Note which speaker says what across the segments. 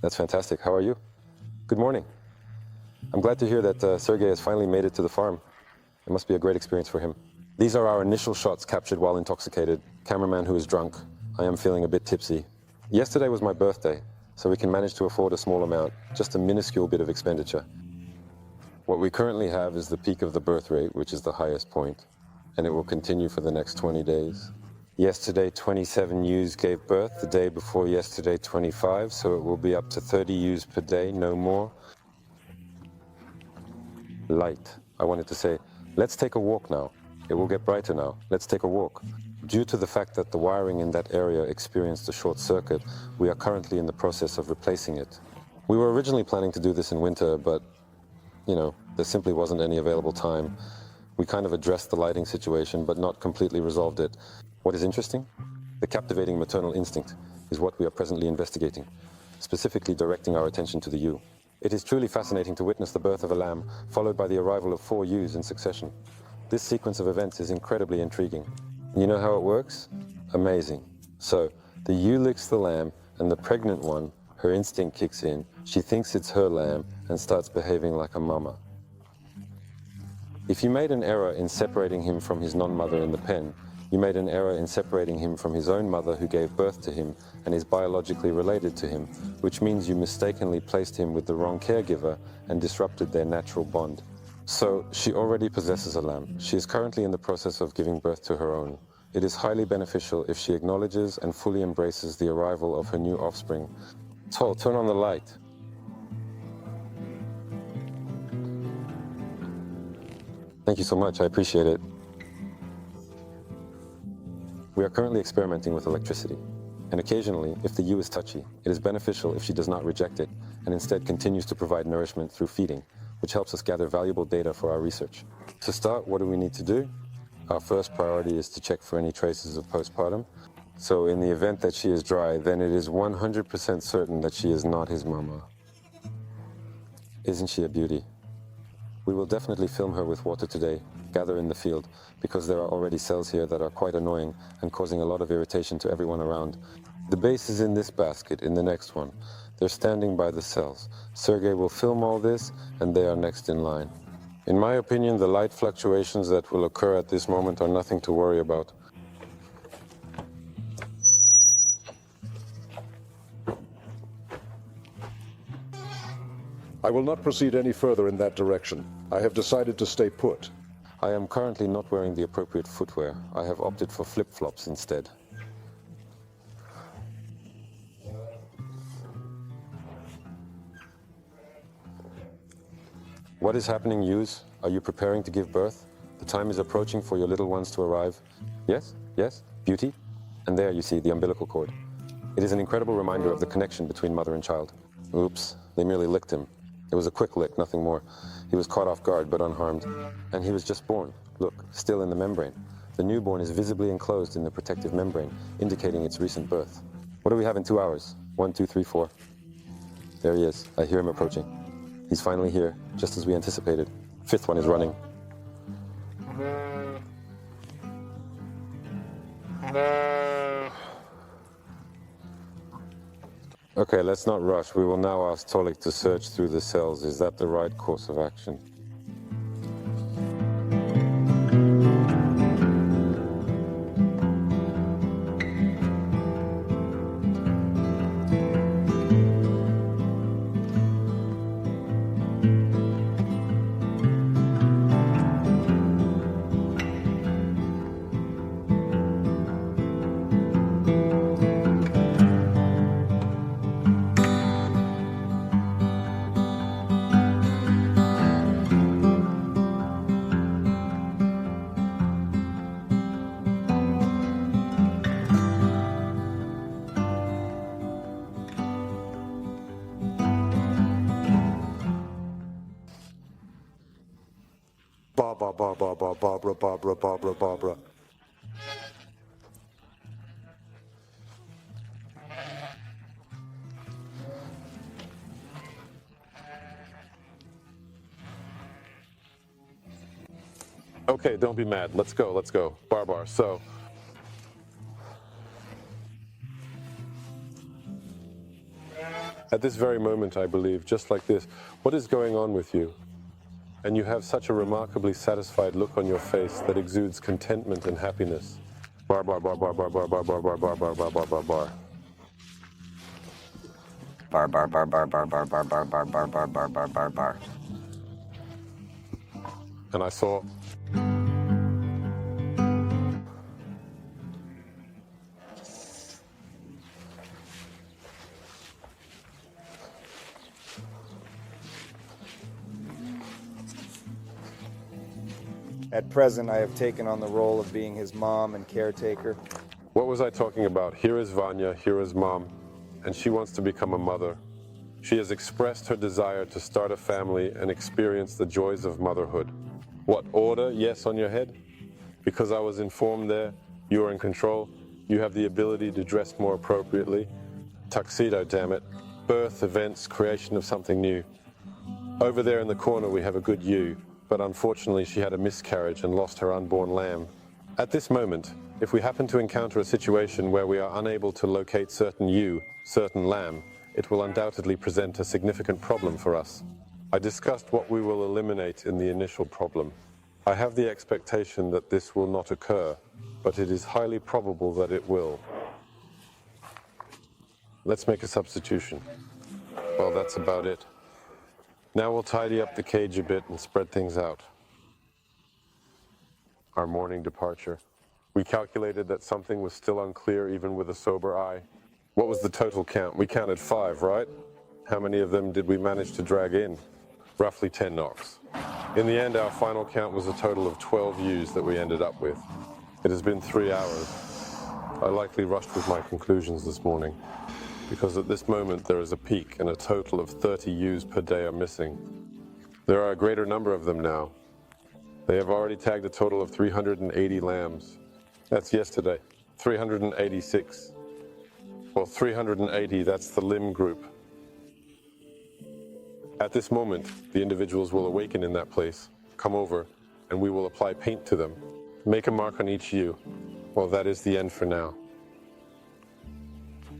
Speaker 1: That's fantastic. How are you? Good morning. I'm glad to hear that Sergey has finally made it to the farm. It must be a great experience for him. These are our initial shots captured while intoxicated. Cameraman who is drunk. I am feeling a bit tipsy. Yesterday was my birthday, so we can manage to afford a small amount, just a minuscule bit of expenditure. What we currently have is the peak of the birth rate, which is the highest point, and it will continue for the next 20 days. Yesterday, 27 ewes gave birth. The day before yesterday, 25, so it will be up to 30 ewes per day, no more. Light. I wanted to say, let's take a walk now. It will get brighter now. Let's take a walk. Due to the fact that the wiring in that area experienced a short circuit, we are currently in the process of replacing it. We were originally planning to do this in winter, but, there simply wasn't any available time. We kind of addressed the lighting situation, but not completely resolved it. What is interesting? The captivating maternal instinct is what we are presently investigating, specifically directing our attention to the ewe. It is truly fascinating to witness the birth of a lamb, followed by the arrival of 4 ewes in succession. This sequence of events is incredibly intriguing. You know how it works? Amazing. So, the ewe licks the lamb, and the pregnant one, her instinct kicks in. She thinks it's her lamb and starts behaving like a mama. If you made an error in separating him from his non-mother in the pen, you made an error in separating him from his own mother who gave birth to him and is biologically related to him, which means you mistakenly placed him with the wrong caregiver and disrupted their natural bond. So, she already possesses a lamb. She is currently in the process of giving birth to her own. It is highly beneficial if she acknowledges and fully embraces the arrival of her new offspring. Tol, turn on the light. Thank you so much, I appreciate it. We are currently experimenting with electricity, and occasionally, if the ewe is touchy, it is beneficial if she does not reject it, and instead continues to provide nourishment through feeding, which helps us gather valuable data for our research. To start, what do we need to do? Our first priority is to check for any traces of postpartum. So in the event that she is dry, then it is 100% certain that she is not his mama. Isn't she a beauty? We will definitely film her with water today, gather in the field, because there are already cells here that are quite annoying and causing a lot of irritation to everyone around. The base is in this basket, in the next one. They're standing by the cells. Sergey will film all this, and they are next in line. In my opinion, the light fluctuations that will occur at this moment are nothing to worry about.
Speaker 2: I will not proceed any further in that direction. I have decided to stay put.
Speaker 1: I am currently not wearing the appropriate footwear. I have opted for flip-flops instead. What is happening, ewes? Are you preparing to give birth? The time is approaching for your little ones to arrive. Yes, yes, beauty. And there you see the umbilical cord. It is an incredible reminder of the connection between mother and child. Oops, they merely licked him. It was a quick lick, nothing more. He was caught off guard, but unharmed. And he was just born. Look, still in the membrane. The newborn is visibly enclosed in the protective membrane, indicating its recent birth. What do we have in 2 hours? 1, 2, 3, 4. There he is. I hear him approaching. He's finally here, just as we anticipated. 5th one is running. Okay, let's not rush. We will now ask Tolik to search through the cells. Is that the right course of action?
Speaker 2: Barbara.
Speaker 3: Okay, don't be mad. Let's go. Bar. So. At this very moment, I believe, just like this, what is going on with you? And you have such a remarkably satisfied look on your face that exudes contentment and happiness. Bar, bar, bar, bar, bar, bar, bar, bar, bar, bar, bar, bar, bar, bar, bar.
Speaker 4: Bar, bar, bar, bar, bar, bar, bar, bar, bar, bar, bar, bar, bar, bar, bar.
Speaker 3: And I saw...
Speaker 5: At present, I have taken on the role of being his mom and caretaker.
Speaker 3: What was I talking about? Here is Vanya, here is Mom, and she wants to become a mother. She has expressed her desire to start a family and experience the joys of motherhood. What, order? Yes on your head? Because I was informed there, you are in control, you have the ability to dress more appropriately. Tuxedo, damn it. Birth, events, creation of something new. Over there in the corner we have a good ewe, but unfortunately she had a miscarriage and lost her unborn lamb. At this moment, if we happen to encounter a situation where we are unable to locate certain ewe, certain lamb, it will undoubtedly present a significant problem for us. I discussed what we will eliminate in the initial problem. I have the expectation that this will not occur, but it is highly probable that it will. Let's make a substitution. Well, that's about it. Now we'll tidy up the cage a bit and spread things out. Our morning departure. We calculated that something was still unclear even with a sober eye. What was the total count? We counted 5, right? How many of them did we manage to drag in? Roughly 10 knocks. In the end, our final count was a total of 12 ewes that we ended up with. It has been 3 hours. I likely rushed with my conclusions this morning, because at this moment there is a peak and a total of 30 ewes per day are missing. There are a greater number of them now. They have already tagged a total of 380 lambs. That's yesterday. 386. Well, 380, that's the limb group. At this moment, the individuals will awaken in that place, come over, and we will apply paint to them. Make a mark on each ewe. Well, that is the end for now.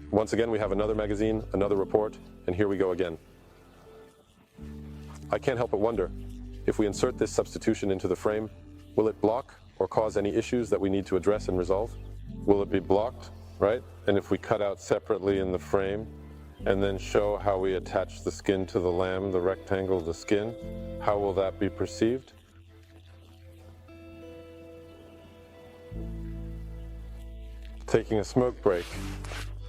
Speaker 3: Once again, we have another magazine, another report, and here we go again. I can't help but wonder, if we insert this substitution into the frame, will it block or cause any issues that we need to address and resolve? Will it be blocked, right? And if we cut out separately in the frame, and then show how we attach the skin to the lamb, the rectangle of the skin, how will that be perceived? Taking a smoke break.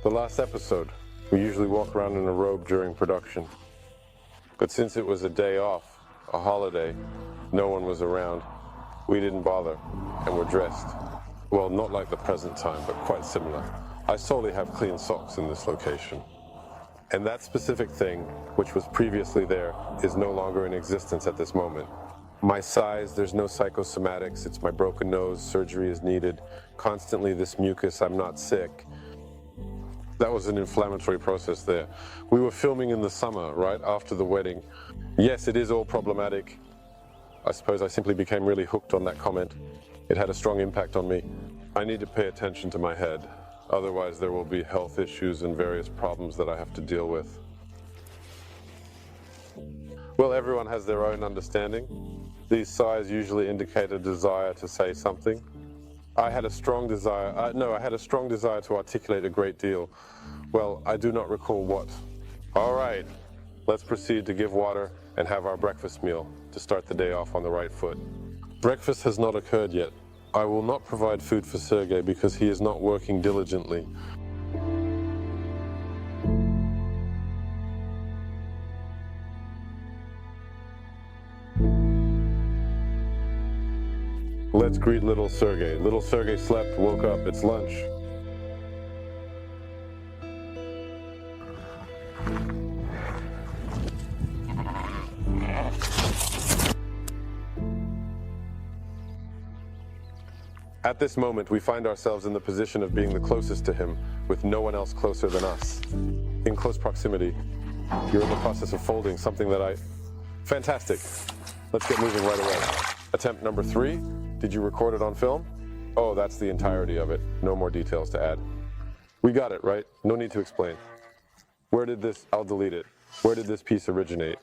Speaker 3: The last episode, we usually walk around in a robe during production. But since it was a day off, a holiday, no one was around, we didn't bother, and were dressed. Well, not like the present time, but quite similar. I solely have clean socks in this location. And that specific thing, which was previously there, is no longer in existence at this moment. My size, there's no psychosomatics, it's my broken nose, surgery is needed. Constantly this mucus, I'm not sick. That was an inflammatory process there. We were filming in the summer, right after the wedding. Yes, it is all problematic. I suppose I simply became really hooked on that comment. It had a strong impact on me. I need to pay attention to my head. Otherwise, there will be health issues and various problems that I have to deal with. Well, everyone has their own understanding. These sighs usually indicate a desire to say something. I had a strong desire to articulate a great deal. Well, I do not recall what. All right, let's proceed to give water and have our breakfast meal to start the day off on the right foot. Breakfast has not occurred yet. I will not provide food for Sergei because he is not working diligently. Let's greet little Sergei. Little Sergei slept, woke up, it's lunch. At this moment, we find ourselves in the position of being the closest to him, with no one else closer than us. In close proximity, you're in the process of folding something that Fantastic. Let's get moving right away. Attempt number 3. Did you record it on film? Oh, that's the entirety of it. No more details to add. We got it, right? No need to explain. Where did this, I'll delete it. Where did this piece originate?